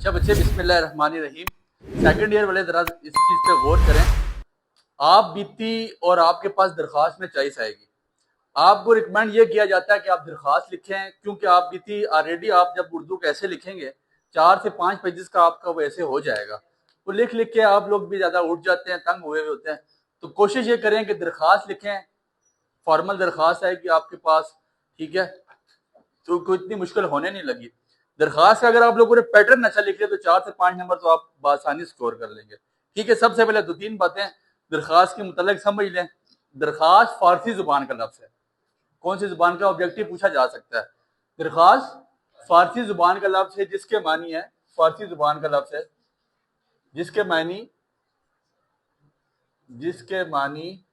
अच्छा बच्चे, बिस्मिल्लाहिर्रहमानिर्रहीम। सेकंड ईयर वाले जरा इस चीज पे गौर करें। आप बीती और आपके पास दरखास्त में चॉइस आएगी। आपको रिकमेंड ये किया जाता है कि आप दरखास्त लिखें, क्योंकि आप बीती ऑलरेडी आप जब उर्दू कैसे लिखेंगे 4 से 5 पेजेस का आपका वैसे हो जाएगा। वो लिख लिख के आप लोग भी ज्यादा उठ जाते हैं, तंग हुए होते हैं। तो कोशिश ये करें कि दरखास्त लिखें, फॉर्मल दरखास्त है कि आपके पास, ठीक है, तो कोई इतनी मुश्किल होने नहीं लगी। दरखास्त का अगर आप लोगों ने पैटर्न अच्छा लिख लिया तो 4 से 5 नंबर तो आप आसानी स्कोर कर लेंगे। ठीक है, सबसे पहले 2-3 बातें दरखास्त के मुतालिक समझ लें। दरखास्त फारसी जुबान का लफ्ज है। कौन सी जुबान का ऑब्जेक्टिव पूछा जा सकता है? दरखास्त फारसी जुबान का लफ्ज है, जिसके मानी है, फारसी जुबान का लफ्ज है जिसके मानी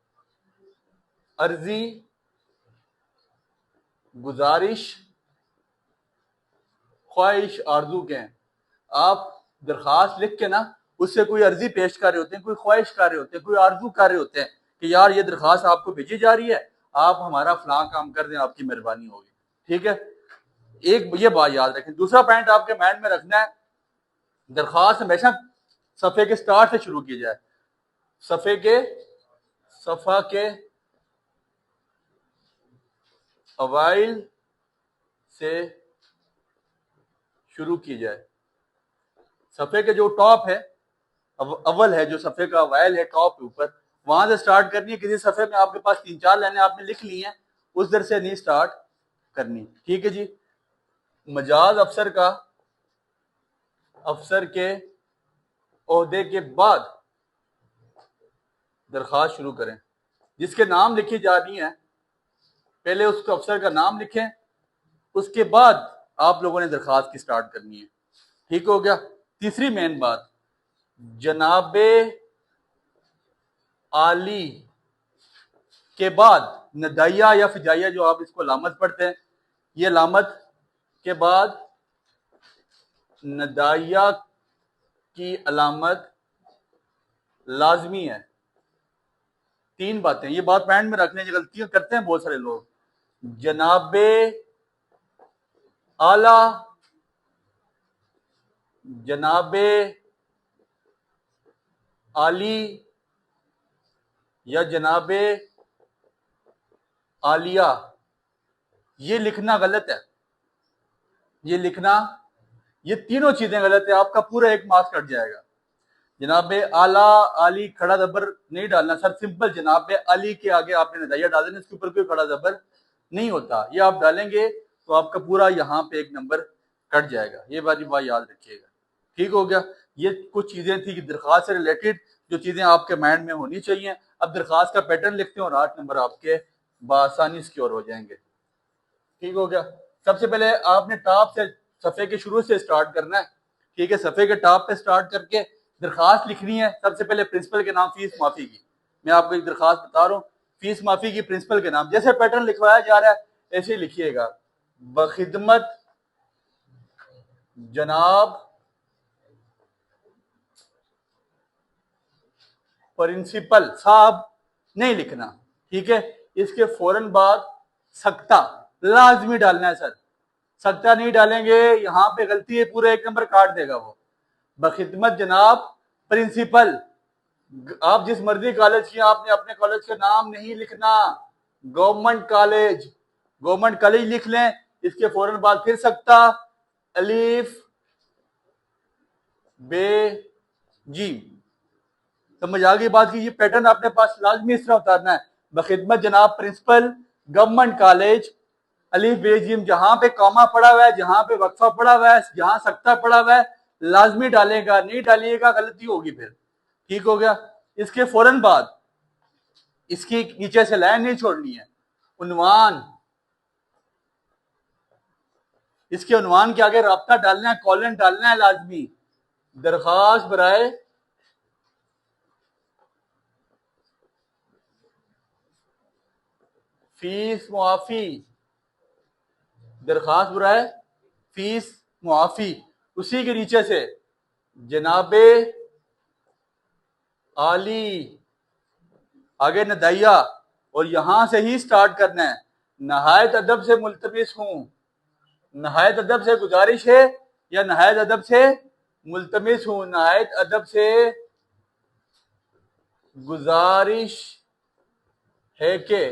अर्जी, गुजारिश, ख्वाहिश, आरजू के हैं। आप दरखास्त लिख के ना उससे कोई अर्जी पेश कर रहे होते हैं, कोई ख्वाहिश कर रहे होते हैं, कोई आरजू कर रहे होते हैं कि यार ये दरखास्त आपको भेजी जा रही है, आप हमारा फलां काम कर दें, आपकी मेहरबानी होगी। ठीक है, एक ये बात याद रखें। दूसरा पॉइंट आपके माइंड में रखना है, दरखास्त हमेशा सफ़े के स्टार्ट से शुरू की जाए। सफ़ा के अवाइल से शुरू की जाए। सफ़े के जो टॉप है, अव्वल है, जो सफ़े का अवाइल है टॉप ऊपर, वहां से स्टार्ट करनी है। किसी सफ़े में आपके पास 3-4 लाइनें आपने लिख ली हैं, उस दर से नहीं स्टार्ट करनी। ठीक है जी। मजाज अफसर के ओहदे के बाद दरखास्त शुरू करें। जिसके नाम लिखी जा रही है, पहले उसको अफसर का नाम लिखें, उसके बाद आप लोगों ने दरखास्त की स्टार्ट करनी है। ठीक हो गया। तीसरी मेन बात, जनाबे आली के बाद नदाइया या फिजाइया, जो आप इसको अलामत पढ़ते हैं, ये अलामत के बाद नदाइया की अलामत लाजमी है। 3 बातें, ये बात माइंड में रखने की गलतियां करते हैं बहुत सारे लोग। जनाबे आला, जनाबे आली या जनाबे आलिया, ये लिखना गलत है। ये तीनों चीजें गलत है, आपका पूरा 1 मार्क्स कट जाएगा। जनाबे आला, आली खड़ा जबर नहीं डालना सर, सिंपल जनाबे अली के आगे आपने नदाइया डाल देना, इसके ऊपर कोई खड़ा जबर नहीं होता। ये आप डालेंगे तो आपका पूरा यहाँ पे 1 नंबर कट जाएगा। ये बात याद रखिएगा। ठीक हो गया। ये कुछ चीजें थी कि दरखास्त से रिलेटेड जो चीजें आपके माइंड में होनी चाहिए। अब दरखास्त का पैटर्न लिखते हैं और 8 नंबर आपके बआसानी सिक्योर हो जाएंगे। ठीक हो गया। सबसे पहले आपने टॉप से, सफ़े के शुरू से स्टार्ट करना है। ठीक है, सफ़े के टॉप पे स्टार्ट करके दरखास्त लिखनी है। सबसे पहले प्रिंसिपल के नाम फीस माफी की, मैं आपको एक दरखास्त बता रहा हूँ, फीस माफी की प्रिंसिपल के नाम, जैसे पैटर्न लिखवाया जा रहा है ऐसे ही लिखिएगा। बखिदमत जनाब प्रिंसिपल, साहब नहीं लिखना। ठीक है, इसके फौरन बाद सख्ता लाजमी डालना है सर। सख्ता नहीं डालेंगे, यहां पे गलती है, पूरा 1 नंबर काट देगा वो। बखिदमत जनाब प्रिंसिपल, आप जिस मर्जी कॉलेज की, आपने अपने कॉलेज का नाम नहीं लिखना। गवर्नमेंट कॉलेज लिख लें। इसके फौरन बाद फिर सख्ता, अलीफ बे जीम। समझ आ गई बात की? ये पैटर्न अपने पास लाजमी इस तरह उतारना है। बखिदमत जनाब प्रिंसिपल, गवर्नमेंट कॉलेज, अलीफ बेजिम, जहां पे कॉमा पड़ा हुआ है, जहां पे वक्फा पड़ा हुआ है, जहां सख्ता पड़ा हुआ है, लाजमी डालेगा, नहीं डालिएगा गलती होगी फिर। ठीक हो गया। इसके फौरन बाद इसकी नीचे से लाइन नहीं छोड़नी है। उन्वान, इसके उन्वान के आगे राब्ता डालना है, कॉलन डालना है लाजमी। दरखास्त बराए फीस मुआफी, दरखास्त बराए फीस मुआफी, उसी के नीचे से जनाबे आली, आगे नदाइया, और यहां से ही स्टार्ट करना है। नहायत अदब से मुल्तमिस हूं, नहायत अदब से गुजारिश है या नहायत अदब से मुल्तमिस हूं नहायत अदब से गुजारिश है के,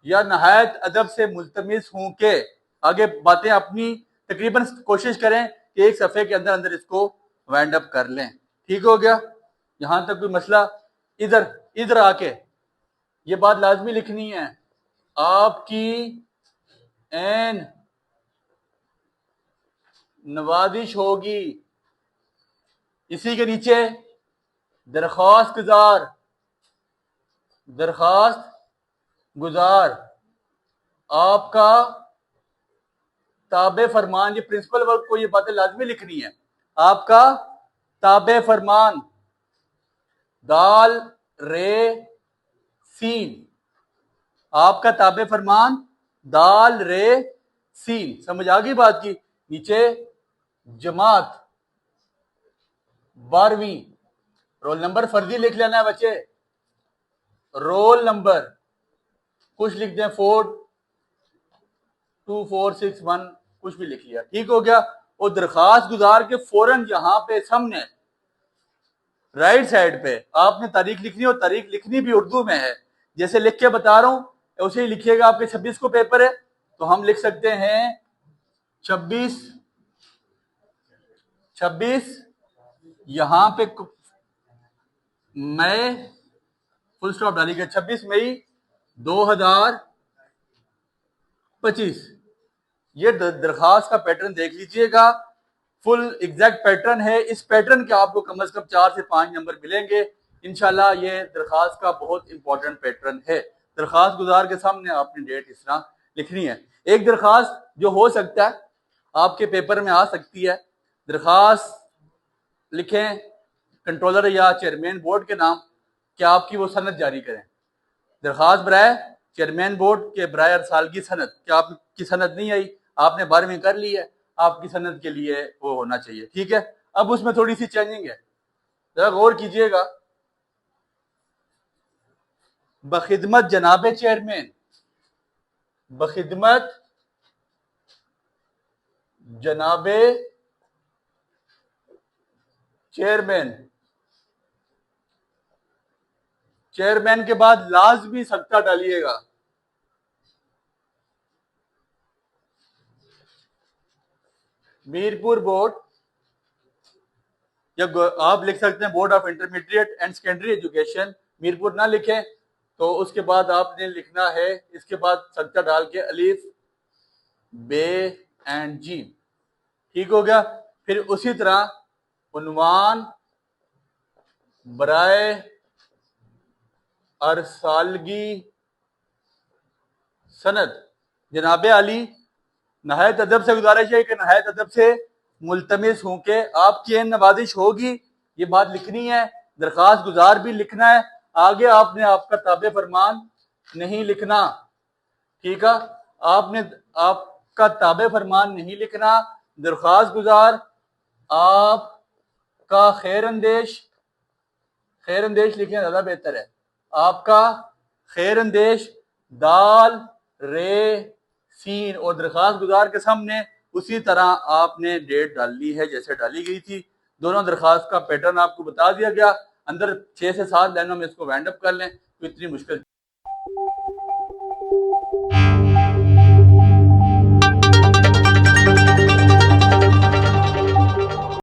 या नहायत अदब से मुल्तमिस हूं के। आगे बातें अपनी तकरीबन कोशिश करें कि एक सफ़े के अंदर अंदर इसको वाइंड अप कर लें। ठीक हो गया? यहां तक कोई मसला? इधर इधर आके ये बात लाजमी लिखनी है, आपकी एन नवाजिश होगी। इसी के नीचे दरख्वास्त गुजार आपका ताबे फरमान। ये प्रिंसिपल वर्क को ये बातें लाजमी लिखनी है। आपका ताबे फरमान, दाल रे सीन, आपका ताबे फरमान दाल रे सीन। समझ आ गई बात की? नीचे जमात 12वीं, रोल नंबर फर्जी लिख लेना है बच्चे। रोल नंबर कुछ लिख दें 42461, कुछ भी लिख लिया, ठीक हो गया। और दरखास्त गुजार के फौरन यहां पे सामने राइट साइड पे आपने तारीख लिखनी, और तारीख लिखनी भी उर्दू में है। जैसे लिख के बता रहा हूं उसे ही लिखिएगा। आपके 26 को पेपर है तो हम लिख सकते हैं 26 यहां पे मई फुल स्टॉप डालिएगा, 26 मई 2025। ये दरखास्त का पैटर्न देख लीजिएगा, फुल एग्जैक्ट पैटर्न है। इस पैटर्न के आपको कम से कम 4 से 5 नंबर मिलेंगे इंशाल्लाह। ये दरखास्त का बहुत इंपॉर्टेंट पैटर्न है। दरखास्त गुजार के सामने आपने डेट इस तरह लिखनी है। एक दरखास्त जो हो सकता है आपके पेपर में आ सकती है, दरखास्त लिखें कंट्रोलर या चेयरमैन बोर्ड के नाम, क्या आपकी वो सनद जारी करें। दरखास्त बराए चेयरमैन बोर्ड के बराए अरसाल की सनद, क्या आपकी सनद नहीं आई, आपने 12वीं कर ली है, आपकी सनद के लिए वो होना चाहिए। ठीक है? अब उसमें थोड़ी सी चेंजिंग है, जरा गौर कीजिएगा। बखिदमत जनाबे चेयरमैन, बखिदमत जनाबे चेयरमैन, चेयरमैन के बाद लाजमी सख्ता डालिएगा। मीरपुर बोर्ड, या आप लिख सकते हैं board of intermediate and secondary education. Mirpur ना लिखें तो उसके बाद आपने लिखना है, इसके बाद सख्ता डाल के अलीफ बे एंड जी। ठीक हो गया? फिर उसी तरह उन्वान बराए अरसालगी सनद जनाबे आली, नहायत अदब से गुजारिश है कि नहायत अदब से मुल्तमिस हूं के आपकी एन नवाजिश होगी। ये बात लिखनी है। दरखास्त गुजार भी लिखना है। आगे आपने आपका ताबे फरमान नहीं लिखना। ठीक है? आपने आपका ताबे फरमान नहीं लिखना। दरखास्त गुजार आपका खैर अंदेश लिखें, ज्यादा बेहतर है। आपका खैर अंदेश दाल रे सीन, और दरखास्त गुजार के सामने उसी तरह आपने डेट डाली है जैसे डाली गई थी। दोनों दरखास्त का पैटर्न आपको बता दिया गया। अंदर 6 से 7 लाइनों में इसको वाइंड अप कर लें तो इतनी मुश्किल